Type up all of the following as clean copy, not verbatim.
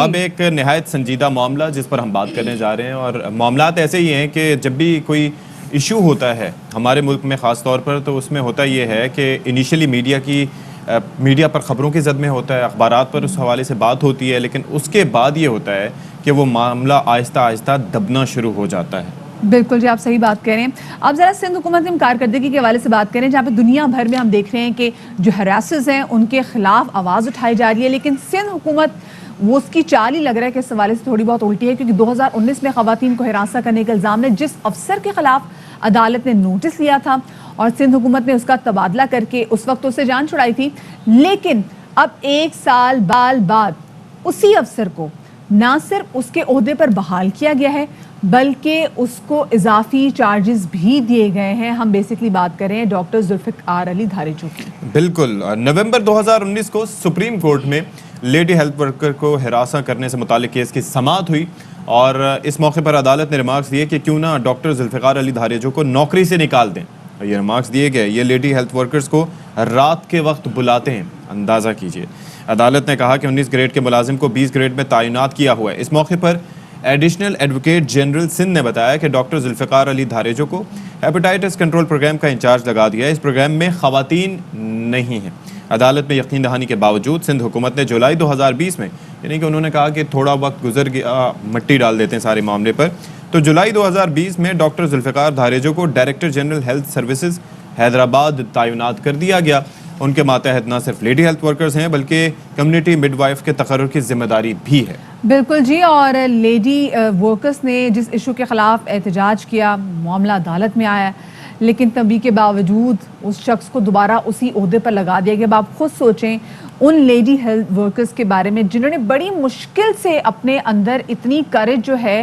اب ایک نہایت سنجیدہ معاملہ جس پر ہم بات کرنے جا رہے ہیں، اور معاملات ایسے ہی ہیں کہ جب بھی کوئی ایشو ہوتا ہے ہمارے ملک میں خاص طور پر، تو اس میں ہوتا یہ ہے کہ انیشلی میڈیا پر خبروں کی زد میں ہوتا ہے، اخبارات پر اس حوالے سے بات ہوتی ہے، لیکن اس کے بعد یہ ہوتا ہے کہ وہ معاملہ آہستہ آہستہ دبنا شروع ہو جاتا ہے۔ بالکل جی، آپ صحیح بات کہہ رہے ہیں۔ اب ذرا سندھ حکومت کی کارکردگی کے حوالے سے بات کریں، جہاں پہ دنیا بھر میں ہم دیکھ رہے ہیں کہ جو ہراسز ہیں ان کے خلاف آواز اٹھائی جا رہی ہے، لیکن سندھ حکومت وہ اس کی چال ہی لگ رہا ہے کہ اس حوالے سے تھوڑی بہت الٹی ہے، کیونکہ 2019 میں خواتین کو ہراساں کرنے کے الزام میں جس افسر کے خلاف عدالت نے نوٹس لیا تھا اور سندھ حکومت نے اس کا تبادلہ کر کے اس وقت اسے جان چھڑائی تھی، لیکن اب 1 سال بعد اسی افسر کو نہ صرف اس کے عہدے پر بحال کیا گیا ہے بلکہ اس کو اضافی چارجز بھی دیے گئے ہیں۔ ہم بیسکلی بات کر رہے ہیں ڈاکٹر ذوالفقار علی دھاریجو کی۔ بالکل، نومبر 2019 کو سپریم کورٹ میں لیڈی ہیلتھ ورکر کو ہراساں کرنے سے متعلق کیس کی سماعت ہوئی، اور اس موقع پر عدالت نے ریمارکس دیے کہ کیوں نہ ڈاکٹر ذوالفقار علی دھاریجو کو نوکری سے نکال دیں۔ یہ ریمارکس دیے گئے، یہ لیڈی ہیلتھ ورکرز کو رات کے وقت بلاتے ہیں، اندازہ کیجئے۔ عدالت نے کہا کہ 19 گریڈ کے ملازم کو 20 گریڈ میں تعینات کیا ہوا ہے۔ اس موقع پر ایڈیشنل ایڈوکیٹ جنرل سندھ نے بتایا کہ ڈاکٹر ذوالفقار علی دھاریجو کو ہیپاٹائٹس کنٹرول پروگرام کا انچارج لگا دیا ہے۔ اس پروگرام میں خواتین نہیں ہیں۔ عدالت میں یقین دہانی کے باوجود سندھ حکومت نے جولائی 2020 میں، یعنی کہ انہوں نے کہا کہ تھوڑا وقت گزر گیا، مٹی ڈال دیتے ہیں سارے معاملے پر، تو جولائی 2020 میں ڈاکٹر ذوالفقار دھاریجو کو director general health services Hyderabad تعینات کر دیا گیا۔ ان کے ماتحت نہ صرف لیڈی ہیلتھ ورکرز ہیں بلکہ کمیونٹی مڈ وائف کے تقرر کی ذمہ داری بھی ہے۔ بالکل جی، اور لیڈی ورکرز نے جس ایشو کے خلاف احتجاج کیا، معاملہ عدالت میں آیا، لیکن تبھی کے باوجود اس شخص کو دوبارہ اسی عہدے پر لگا دیا گیا۔ اب آپ خود سوچیں ان لیڈی ہیلتھ ورکرز کے بارے میں جنہوں نے بڑی مشکل سے اپنے اندر اتنی کریج جو ہے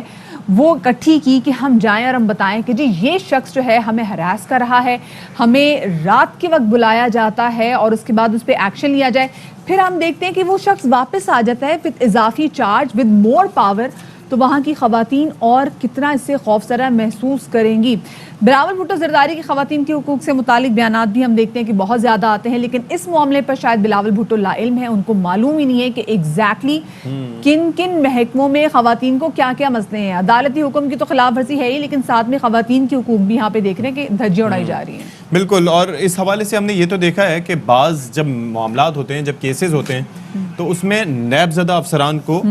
وہ اکٹھی کی کہ ہم جائیں اور ہم بتائیں کہ جی یہ شخص جو ہے ہمیں ہراس کر رہا ہے، ہمیں رات کے وقت بلایا جاتا ہے اور اس کے بعد اس پہ ایکشن لیا جائے۔ پھر ہم دیکھتے ہیں کہ وہ شخص واپس آ جاتا ہے وتھ اضافی چارج، وتھ مور پاور، تو وہاں کی خواتین اور کتنا اس سے خوفزدہ محسوس کریں گی۔ بلاول بھٹو زرداری کی خواتین کے حقوق سے متعلق بیانات بھی ہم دیکھتے ہیں کہ بہت زیادہ آتے ہیں، لیکن اس معاملے پر شاید بلاول بھٹو لا علم ہے، ان کو معلوم ہی نہیں ہے کہ ایگزیکٹلی کن کن محکموں میں خواتین کو کیا کیا مسئلے ہیں۔ عدالتی حکم کی تو خلاف ورزی ہے ہی، لیکن ساتھ میں خواتین کے حقوق بھی یہاں پہ دیکھ رہے ہیں کہ دھجیاں اڑائی جا رہی ہیں۔ بالکل، اور اس حوالے سے ہم نے یہ تو دیکھا ہے کہ بعض جب معاملات ہوتے ہیں، جب کیسز ہوتے ہیں، تو اس میں نیب زدہ افسران کو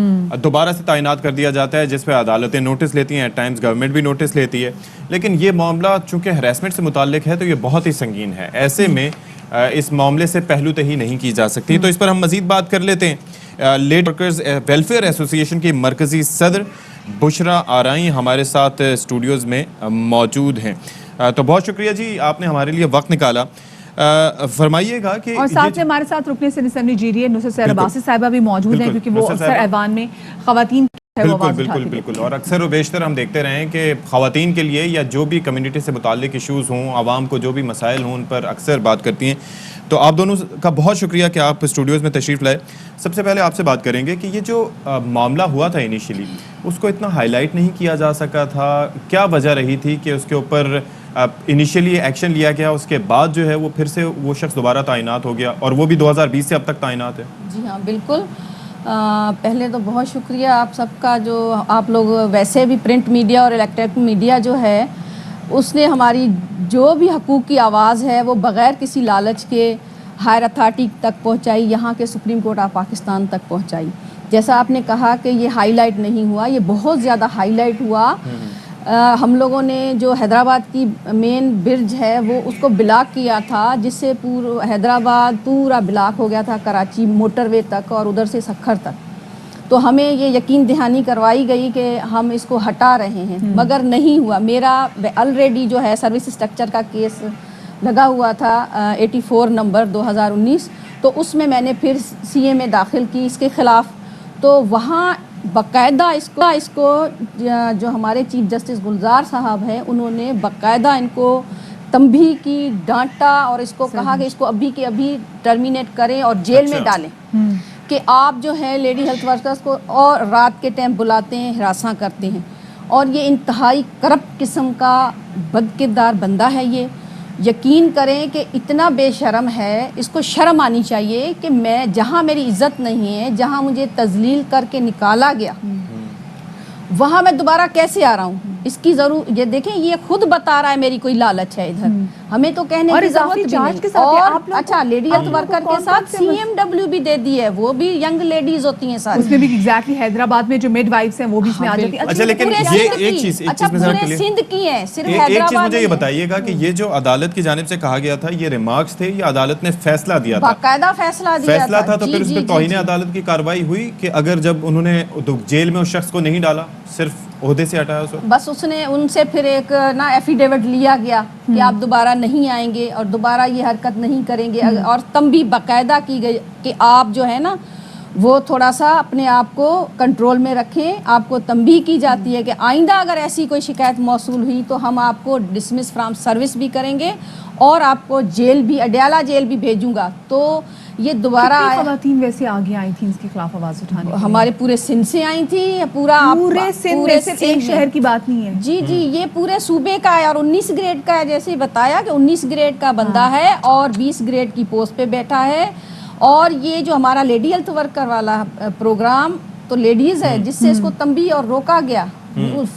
دوبارہ سے تعینات کر دیا جاتا ہے، جس پہ عدالتیں نوٹس لیتی ہیں، ایٹ ٹائمز گورنمنٹ بھی نوٹس لیتی ہے، لیکن یہ معاملہ چونکہ ہراسمنٹ سے متعلق ہے تو یہ بہت ہی سنگین ہے۔ ایسے میں اس معاملے سے پہلو تہی نہیں کی جا سکتی، تو اس پر ہم مزید بات کر لیتے ہیں۔ لیڈی ورکرز ویلفیئر ایسوسی ایشن کی مرکزی صدر بشرا آرائی ہمارے ساتھ اسٹوڈیوز میں موجود ہیں، تو بہت شکریہ جی، آپ نے ہمارے لیے وقت نکالا۔ فرمائیے گا کہ، اور ساتھ میں ہمارے ساتھ رکن سندھ اسمبلی جی نصرت سیر عباسی صاحبہ بھی موجود ہیں، کیونکہ وہ اکثر ایوان میں خواتین بالکل، اور اکثر و بیشتر ہم دیکھتے رہے ہیں کہ خواتین کے لیے یا جو بھی کمیونٹی سے متعلق ایشوز ہوں، عوام کو جو بھی مسائل ہوں، ان پر اکثر بات کرتی ہیں۔ تو آپ دونوں کا بہت شکریہ کہ آپ اسٹوڈیوز میں تشریف لائے۔ سب سے پہلے آپ سے بات کریں گے کہ یہ جو معاملہ ہوا تھا انیشلی، اس کو اتنا ہائی لائٹ نہیں کیا جا سکا تھا، کیا وجہ رہی تھی کہ اس کے اوپر انیشلی ایکشن لیا گیا، اس کے بعد جو ہے وہ پھر سے وہ شخص دوبارہ تعینات ہو گیا، اور وہ بھی 2020 سے اب تک تعینات ہے؟ جی ہاں بالکل، پہلے تو بہت شکریہ آپ سب کا، جو آپ لوگ ویسے بھی پرنٹ میڈیا اور الیکٹرک میڈیا جو ہے اس نے ہماری جو بھی حقوق کی آواز ہے وہ بغیر کسی لالچ کے ہائر اتھارٹی تک پہنچائی، یہاں کے سپریم کورٹ آف پاکستان تک پہنچائی۔ جیسا آپ نے کہا کہ یہ ہائی لائٹ نہیں ہوا، یہ بہت زیادہ ہائی لائٹ ہوا۔ ہم لوگوں نے جو حیدرآباد کی مین برج ہے وہ اس کو بلاک کیا تھا، جس سے پورا حیدرآباد پورا بلاک ہو گیا تھا، کراچی موٹر وے تک اور ادھر سے سکھر تک۔ تو ہمیں یہ یقین دہانی کروائی گئی کہ ہم اس کو ہٹا رہے ہیں، مگر نہیں ہوا۔ میرا آلریڈی جو ہے سروس اسٹرکچر کا کیس لگا ہوا تھا 84 نمبر 2019، تو اس میں میں نے پھر سی اے میں داخل کی اس کے خلاف، تو وہاں باقاعدہ اس کو جو ہمارے چیف جسٹس گلزار صاحب ہیں انہوں نے باقاعدہ ان کو تنبیہ کی، ڈانٹا اور اس کو کہا کہ اس کو ابھی کے ابھی ٹرمینیٹ کریں اور جیل میں ڈالیں، کہ آپ جو ہے لیڈی ہیلتھ ورکرز کو اور رات کے ٹائم بلاتے ہیں، ہراساں کرتے ہیں، اور یہ انتہائی کرپٹ قسم کا بد کردار بندہ ہے یہ، یقین کریں کہ اتنا بے شرم ہے, اس کو شرم آنی چاہیے کہ میں جہاں میری عزت نہیں ہے, جہاں مجھے تذلیل کر کے نکالا گیا, وہاں میں دوبارہ کیسے آ رہا ہوں. اس کی ضرور یہ دیکھیں, یہ خود بتا رہا ہے میری کوئی لالچ ہے ادھر, ہمیں تو کہنے کی ضرورت بھی نہیں. اور اچھا لیڈی ہیلتھ ورکر کے ساتھ CMW بھی دے دی ہے, وہ بھی ینگ لیڈیز ہوتی ہیں ساری. اس میں بھی ایگزیکٹلی حیدرآباد میں جو مڈ وائفس ہیں وہ بھی اس میں آ جاتی ہیں. اچھا لیکن یہ ایک چیز پورے سندھ کی ہے, صرف ایک چیز حیدرآباد. مجھے یہ بتائیے گا کہ یہ جو عدالت کی جانب سے کہا گیا تھا یہ ریمارکس تھے یا عدالت نے فیصلہ دیا تھا؟ باقاعدہ فیصلہ تھا. تو پھر اس پہ توہین عدالت کی کارروائی ہوئی کہ اگر جب انہوں نے جیل میں اس شخص کو نہیں ڈالا, صرف عہدے سے ہٹایا اس وقت, بس اس نے ان سے پھر ایک نا ایفیڈیوٹ لیا گیا کہ آپ دوبارہ نہیں آئیں گے اور دوبارہ یہ حرکت نہیں کریں گے, اور تنبیہ باقاعدہ کی گئی کہ آپ جو ہے نا وہ تھوڑا سا اپنے آپ کو کنٹرول میں رکھیں. آپ کو تنبیہ کی جاتی ہے کہ آئندہ اگر ایسی کوئی شکایت موصول ہوئی تو ہم آپ کو ڈسمس فرام سروس بھی کریں گے اور آپ کو جیل بھی, اڈیالہ جیل بھی بھیجوں گا. تو یہ دوبارہ خواتین ویسے آگے آئی تھیں اس کے خلاف آواز اٹھانے, ہمارے پورے سندھ سے آئی تھیں, پورے سندھ میں, صرف ایک شہر کی بات نہیں ہے. جی یہ پورے صوبے کا ہے, اور 19 گریڈ کا ہے, جیسے بتایا کہ 19 گریڈ کا بندہ ہے اور 20 گریڈ کی پوسٹ پہ بیٹھا ہے. اور یہ جو ہمارا لیڈی ہیلتھ ورکر والا پروگرام تو لیڈیز ہے جس سے اس کو تنبیہ اور روکا گیا,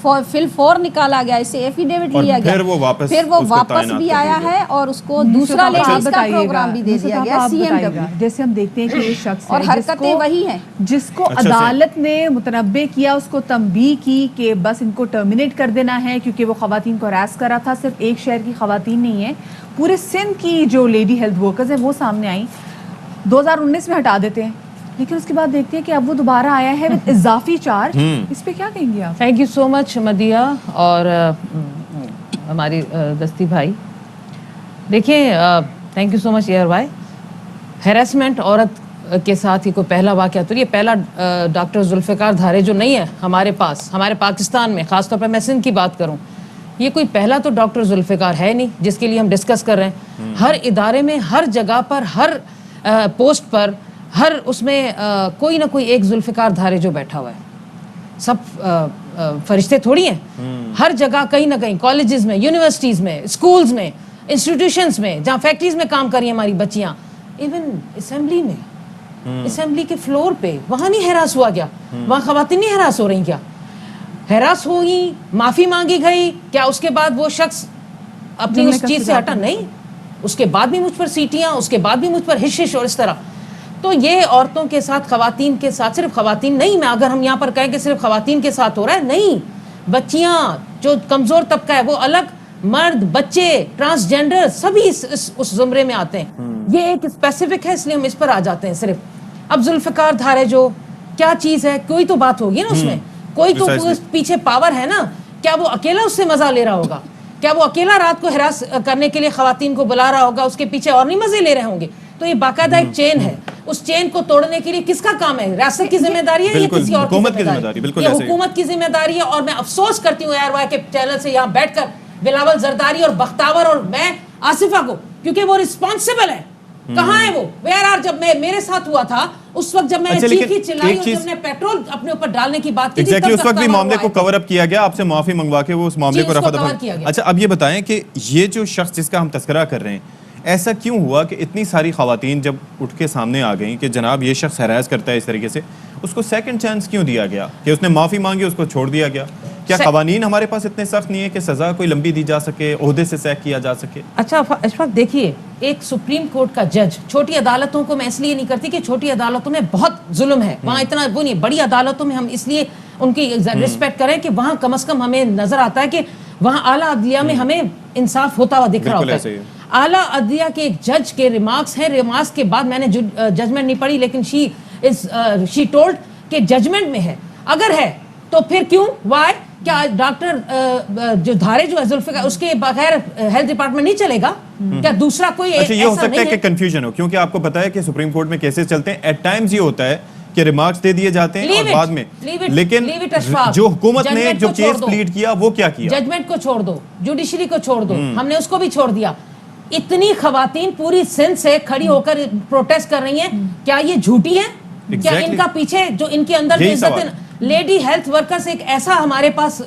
فل فور نکالا گیا, اسے ایفیڈیوٹ لیا گیا, پھر وہ واپس بھی آیا ہے اور اس کو دوسرا لیڈیز کا پروگرام بھی دے دیا گیا CMW. جیسے ہم دیکھتے ہیں کہ یہ شخص اور حرکتیں وہی ہیں جس کو عدالت نے متنبع کیا, اس کو تنبیہ کی کہ بس ان کو ٹرمینیٹ کر دینا ہے کیونکہ وہ خواتین کو ہراس کر رہا تھا. صرف ایک شہر کی خواتین نہیں ہیں, پورے سندھ کی جو لیڈی ہیلتھ ورکرز ہیں وہ سامنے آئیں. 2019 میں ہٹا دیتے ہیں, لیکن اس کے بعد دیکھتے ہیں کہ اب وہ دوبارہ آیا ہے اضافی چارج. اس پہ کیا کہیں گے آپ؟ تھینک یو سو مچ مدیہ اور ہماری دستی بھائی. دیکھیں, تھینک یو سو مچ ایئر وائی. ہیراسمنٹ عورت کے ساتھ یہ کوئی پہلا واقعہ تو یہ پہلا ڈاکٹر ذوالفقار دھارے جو نہیں ہے ہمارے پاس, ہمارے پاکستان میں, خاص طور پہ میں سندھ کی بات کروں, یہ کوئی پہلا تو ڈاکٹر ذوالفقار ہے نہیں جس کے لیے ہم ڈسکس کر رہے ہیں. ہر ادارے میں, ہر جگہ پر, ہر پوسٹ پر, ہر اس میں کوئی نہ کوئی ایک ذوالفقار دھارے جو بیٹھا ہوا ہے. سب فرشتے تھوڑی ہیں. ہر جگہ کہیں نہ کہیں, کالجز میں, یونیورسٹیز میں, اسکولز میں, انسٹیٹیوشنز میں, جہاں فیکٹریز میں کام کر رہی ہیں ہماری بچیاں, ایون اسمبلی میں, اسمبلی کے فلور پہ, وہاں نہیں ہراس ہوا گیا؟ وہاں خواتین نہیں ہراس ہو رہی کیا؟ ہراس ہوئی, معافی مانگی گئی کیا؟ اس کے بعد وہ شخص اپنی اس چیز سے ہٹا نہیں, اس کے بعد بھی مجھ پر سیٹیاں, اس کے بعد بھی مجھ پر ہش اور اس طرح. تو یہ عورتوں کے ساتھ, خواتین کے ساتھ, صرف خواتین نہیں, میں اگر ہم یہاں پر کہیں کہ صرف خواتین کے ساتھ ہو رہا ہے, نہیں, بچیاں, جو کمزور طبقہ ہے وہ الگ, مرد, بچے, ٹرانسجینڈر, سبھی اس زمرے میں آتے ہیں. یہ ایک اسپیسیفک ہے, اس لیے ہم اس پر آ جاتے ہیں صرف. اب ذوالفقار دھارے جو کیا چیز ہے, کوئی تو بات ہوگی نا اس میں, کوئی تو پیچھے پاور ہے نا. کیا وہ اکیلا اس سے مزہ لے رہا ہوگا؟ کیا وہ اکیلا رات کو ہراس کرنے کے لیے خواتین کو بلا رہا ہوگا؟ اس کے پیچھے اور نہیں مزے لے رہے ہوں گے؟ تو یہ باقاعدہ ایک چین ہے. اس چین کو توڑنے کے لیے کس کا کام ہے؟ ریاست کی ذمہ داری ہے یا کسی اور کی ذمہ داری؟ یہ حکومت کی ذمہ داری ہے. اور میں افسوس کرتی ہوں ایئر وائی کے چینل سے یہاں بیٹھ کر بلاول زرداری اور بختاور اور میں آصفہ کو, کیونکہ وہ رسپانسبل ہے. کہاں ہے وہ؟ Where are? جب میں میرے ساتھ ہوا تھا اس وقت, جب میں چیخی چلائی اور جب نے پیٹرول اپنے اوپر ڈالنے کی بات کی تھی, اس وقت بھی معاملے کو کور اپ کیا گیا, آپ سے معافی منگوا کے وہ اس معاملے کو رفع دفع کیا گیا. اچھا اب یہ بتائیں کہ یہ جو شخص جس کا ہم تذکرہ کر رہے ہیں, ایسا کیوں ہوا کہ اتنی ساری خواتین جب اٹھ کے سامنے آ گئیں کہ جناب یہ شخص ہراس کرتا ہے اس طریقے سے, اس کو سیکنڈ چانس کیوں دیا گیا کہ اس نے معافی مانگی, اس کو چھوڑ دیا گیا؟ کیا قوانین ہمارے پاس اتنے سخت نہیں ہے کہ سزا کوئی لمبی دی جا سکے, عہدے سے سیک کیا جا سکے؟ اچھا اشفاق, دیکھیے, ایک سپریم کورٹ کا جج, چھوٹی عدالتوں کو میں اس لیے نہیں کرتی کہ چھوٹی عدالتوں میں بہت ظلم ہے, وہاں اتنا وہ نہیں. بڑی عدالتوں میں ہم اس لیے ان کی رسپیکٹ کریں کہ وہاں کم از کم ہمیں نظر آتا ہے کہ وہاں اعلیٰ عدلیہ میں ہمیں انصاف ہوتا ہوا دکھ رہا ہوتا ہے. اعلیٰ عدلیہ کے ایک جج کے ریمارکس ہیں, ریمارکس کے بعد میں نے ججمنٹ نہیں پڑھی, لیکن شی ٹولڈ کہ ججمنٹ میں ہے. اگر ہے تو پھر کیوں, وائی؟ کیا ڈاکٹر جو دھارے جو ہے ذوالفقار, اس کے بغیر ہیلتھ ڈپارٹمنٹ نہیں چلے گا کیا؟ دوسرا کوئی اچھا یہ ہو سکتا ہے کہ کنفیوژن ہو, کیونکہ آپ کو پتا ہے کہ سپریم کورٹ میں کیسز چلتے ہیں, ایٹ ٹائمز یہ ہوتا ہے کہ ریمارکس دے دیے جاتے ہیں اور بعد میں, لیکن جو حکومت نے جو کیس پلیڈ کیا وہ کیا کیا؟ ججمنٹ کو چھوڑ دو, جوڈیشری کو چھوڑ دو, ہم نے اس کو بھی چھوڑ دیا. اتنی خواتین پوری سندھ سے کھڑی ہو کر پروٹیسٹ کر رہی ہیں, کیا یہ جھوٹی ہیں؟ کیا ان کا پیچھے جو ان کے اندر جو عزت ہے, لیڈی ہیلتھ ورکرز ایک ایسا ہمارے پاس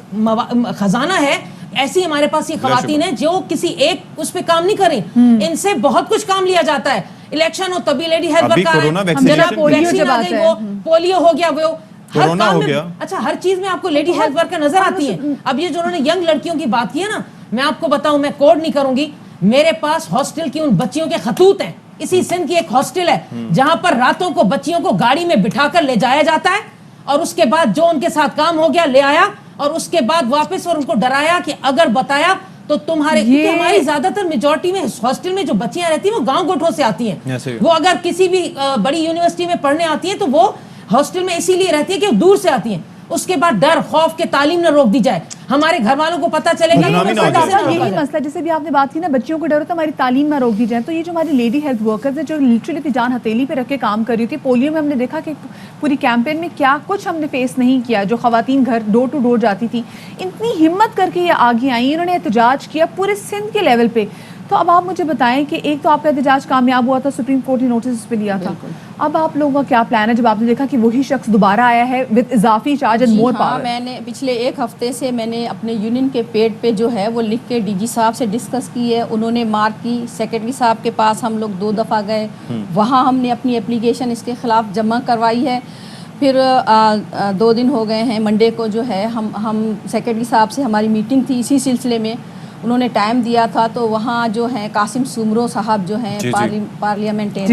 خزانہ ہے, ایسی ہمارے پاس یہ خواتین ہیں جو کسی ایک اس پہ کام نہیں کریں, ان سے بہت کچھ کام لیا جاتا ہے. الیکشن ہو تبھی لیڈی ہیلتھ ورکر, وہ پولیو ہو گیا, وہ ہر کام میں, اچھا ہر چیز میں آپ کو لیڈی ہیلتھ ورکر نظر آتی ہیں. اب یہ جو انہوں نے ینگ لڑکیوں کی بات کی ہے نا, میں آپ کو بتاؤں, میں کوڈ نہیں کروں گی, میرے پاس ہاسٹل کی ان بچیوں کے خطوط ہیں. اسی سندھ کی ایک ہاسٹل ہے جہاں پر راتوں کو بچیوں کو گاڑی میں بٹھا کر لے جایا جاتا ہے, اور اس کے بعد جو ان کے ساتھ کام ہو گیا لے آیا, اور اس کے بعد واپس اور ان کو ڈرایا کہ اگر بتایا تو تمہارے, کیونکہ ہماری زیادہ تر میجورٹی میں ہاسٹل میں جو بچیاں رہتی ہیں وہ گاؤں گوٹھوں سے آتی ہیں. وہ اگر کسی بھی بڑی یونیورسٹی میں پڑھنے آتی ہیں تو وہ ہاسٹل میں اسی لیے رہتی ہے کہ وہ دور سے آتی ہیں. اس کے بعد ڈر خوف کے تعلیم نہ روک دی جائے, ہمارے گھر والوں کو پتہ چلے گا. یہی مسئلہ جیسے بھی آپ نے بات کی نا, بچیوں کو ڈر ہوتا ہے ہماری تعلیم نہ روک دی جائے. تو یہ جو ہماری لیڈی ہیلتھ ورکرز ہیں جو لٹرلی اپنی جان ہتھیلی پہ رکھ کے کام کر رہی تھی, پولیو میں ہم نے دیکھا کہ پوری کیمپین میں کیا کچھ ہم نے فیس نہیں کیا. جو خواتین گھر ڈور ٹو ڈور جاتی تھی, اتنی ہمت کر کے یہ آگے آئیں, انہوں نے احتجاج کیا پورے سندھ کے لیول پہ. تو اب آپ مجھے بتائیں کہ ایک تو آپ کا احتجاج کامیاب ہوا تھا, سپریم کورٹ نے نوٹس اس پہ لیا تھا, اب آپ لوگوں کا کیا پلان ہے جب آپ نے دیکھا کہ وہی شخص دوبارہ آیا ہے وتھ اضافی چارج اینڈ مور پاور؟ میں نے پچھلے ایک ہفتے سے میں نے اپنے یونین کے پیج پہ جو ہے وہ لکھ کے ڈی جی صاحب سے ڈسکس کی ہے, انہوں نے مارک کی. سیکرٹری صاحب کے پاس ہم لوگ 2 دفعہ گئے, وہاں ہم نے اپنی اپلیکیشن اس کے خلاف جمع کروائی ہے. پھر 2 دن ہو گئے ہیں, منڈے کو جو ہے ہم سیکرٹری صاحب سے ہماری میٹنگ تھی اسی سلسلے میں, انہوں نے ٹائم دیا تھا. تو وہاں جو ہیں قاسم سومرو صاحب جو ہیں پارلیمنٹرین,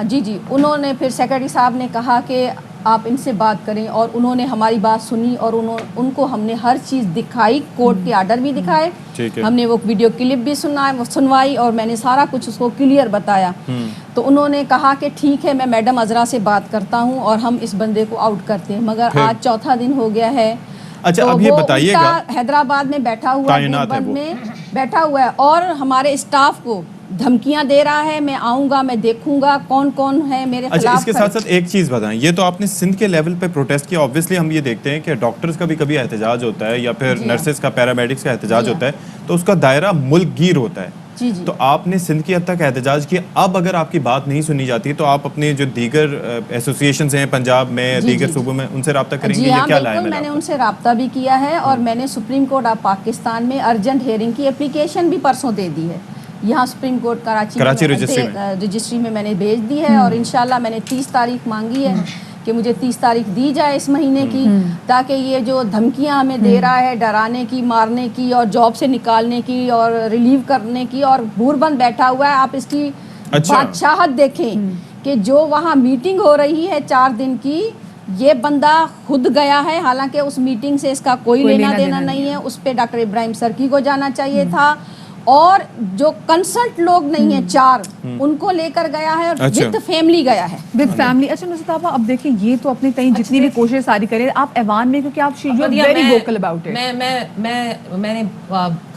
جی انہوں نے پھر سیکرٹری صاحب نے کہا کہ آپ ان سے بات کریں, اور انہوں نے ہماری بات سنی اور ان کو ہم نے ہر چیز دکھائی, کورٹ کے آرڈر بھی دکھائے, ہم نے وہ ویڈیو کلپ بھی سنوائی, اور میں نے سارا کچھ اس کو کلیئر بتایا. تو انہوں نے کہا کہ ٹھیک ہے میں میڈم عذرا سے بات کرتا ہوں اور ہم اس بندے کو آؤٹ کرتے ہیں. مگر آج 4تھا دن ہو گیا ہے. اچھا اب یہ بتائیے گا, حیدرآباد میں بیٹھا ہوا ہے, دیوبند میں بیٹھا ہوا ہے, اور ہمارے اسٹاف کو دھمکیاں دے رہا ہے, میں آؤں گا, میں دیکھوں گا کون کون ہے میرے خلاف. اچھا اس کے ساتھ ساتھ ایک چیز بتائیں, یہ تو آپ نے سندھ کے لیول پہ پروٹیسٹ کیا, obviously ہم یہ دیکھتے ہیں کہ ڈاکٹرز کا بھی کبھی احتجاج ہوتا ہے یا پھر نرسز کا, پیرامیڈکس کا احتجاج ہوتا ہے, تو اس کا دائرہ ملک گیر ہوتا ہے. تو آپ نے سندھ کی حد تک احتجاج کیا, اب اگر آپ کی بات نہیں سنی جاتی تو آپ اپنے جو دیگر ایسوسیشنز ہیں پنجاب میں, دیگر صوبوں میں, ان سے رابطہ کریں گے, یہ کیا لائے؟ میں نے ان سے رابطہ بھی کیا ہے, اور میں نے سپریم کورٹ آف پاکستان میں ارجنٹ ہیئرنگ کی اپلیکیشن بھی پرسوں دے دی ہے. یہاں سپریم کورٹ کراچی رجسٹری میں نے بھیج دی ہے, اور انشاءاللہ میں نے 30 تاریخ مانگی ہے کہ مجھے 30 تاریخ دی جائے اس مہینے کی, تاکہ یہ جو دھمکیاں ہمیں دے رہا ہے ڈرانے کی, مارنے کی, اور جاب سے نکالنے کی, اور ریلیو کرنے کی, اور بھور بند بیٹھا ہوا ہے. آپ اس کی بادشاہت دیکھیں کہ جو وہاں میٹنگ ہو رہی ہے 4 دن کی, یہ بندہ خود گیا ہے, حالانکہ اس میٹنگ سے اس کا کوئی لینا دینا نہیں ہے. اس پہ ڈاکٹر ابراہیم سرکی کو جانا چاہیے تھا, اور جو کنسلٹ لوگ نہیں ہیں 4 ان کو لے کر گیا ہے, اور وتھ فیملی گیا ہے, وتھ فیملی. اچھا نصرت آپا, اب دیکھیں یہ تو اپنے تئیں جتنی بھی کوشش ساری کریں آپ ایوان میں, کیونکہ آپ ویری ووکل اباؤٹ اٹ. میں نے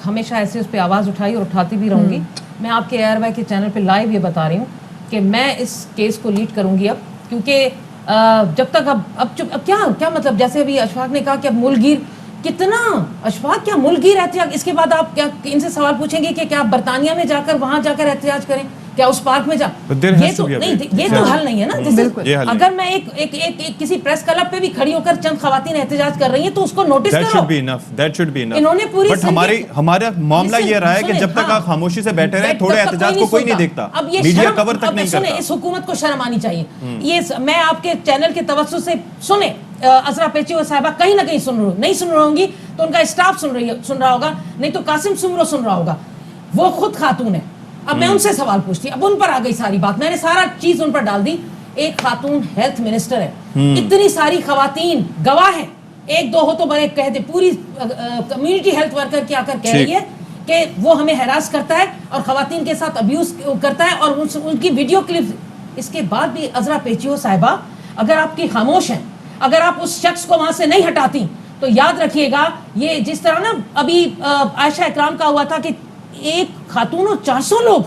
ہمیشہ ایسے اس پہ آواز اٹھائی اور اٹھاتی بھی رہوں گی. میں آپ کے ایئر وائی کے چینل پہ لائیو یہ بتا رہی ہوں کہ میں اس کیس کو لیڈ کروں گی اب, کیونکہ جب تک اب کیا مطلب, جیسے ابھی اشفاق نے کہا کہ اب ملک گیر, کتنا اشفاق کیا ملک گیر احتجاج, اس کے بعد آپ کیا ان سے سوال پوچھیں گے کہ کیا آپ برطانیہ میں جا کر وہاں جا کر احتجاج کریں, کیا اس پارک میں جا, یہ تو حل نہیں ہے نا. اگر میں ایک کسی پریس کلب پہ بھی کھڑی ہو کر چند خواتین احتجاج کر رہی ہیں تو اس کو نوٹس کرو. انہوں نے پوری ہمارا معاملہ یہ رہا ہے کہ جب تک آپ خاموشی سے بیٹھے رہے, تھوڑے احتجاج کو کوئی نہیں دیکھتا, میڈیا کور تک نہیں کرتا. اس حکومت کو شرم آنی چاہیے. یہ میں آپ کے چینل کے توسط سے سنیں, عذرا پیچیو صاحبہ کہیں نہ کہیں نہیں سن رہی ہوں گی, تو ان کا اسٹاف سن رہا ہوگا, نہیں تو قاسم سومرو سن رہا ہوگا, وہ خود خاتون ہے. اب میں ان سے سوال پوچھتی, اب ان پر آ گئی ساری بات, میں نے سارا چیز ان پر ڈال دی. ایک خاتون ہیلتھ منسٹر ہے, اتنی ساری خواتین گواہ ہیں, 1-2 ہو تو بڑے کہہ دے, پوری کمیونٹی ہیلتھ ورکر کی آ کر کہہ رہی ہے کہ وہ ہمیں ہراس کرتا ہے اور خواتین کے ساتھ ابیوز کرتا ہے, اور ان کی ویڈیو کلپ. اس کے بعد بھی عذرا پیچیو صاحبہ اگر آپ کی خاموش ہیں, اگر آپ اس شخص کو وہاں سے نہیں ہٹاتی, تو یاد رکھیے گا یہ جس طرح نا ابھی عائشہ اکرام کا ہوا تھا کہ ایک خاتون اور 400 لوگ,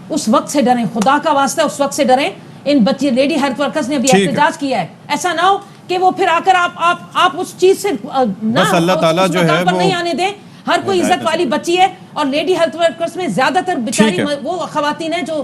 اس وقت سے ڈریں, خدا کا واسطہ اس وقت سے ڈریں. ان بچی لیڈی ہیلتھ ورکرز نے بھی احتجاج کیا ہے, ایسا نہ ہو کہ وہ پھر آ کر آپ اس چیز سے بس اللہ تعالیٰ جو ہے وہ نہیں آنے دیں. ہر کوئی عزت والی بچی ہے, اور لیڈی ہیلتھ ورکرز میں زیادہ تر بیچاری وہ خواتین ہیں جو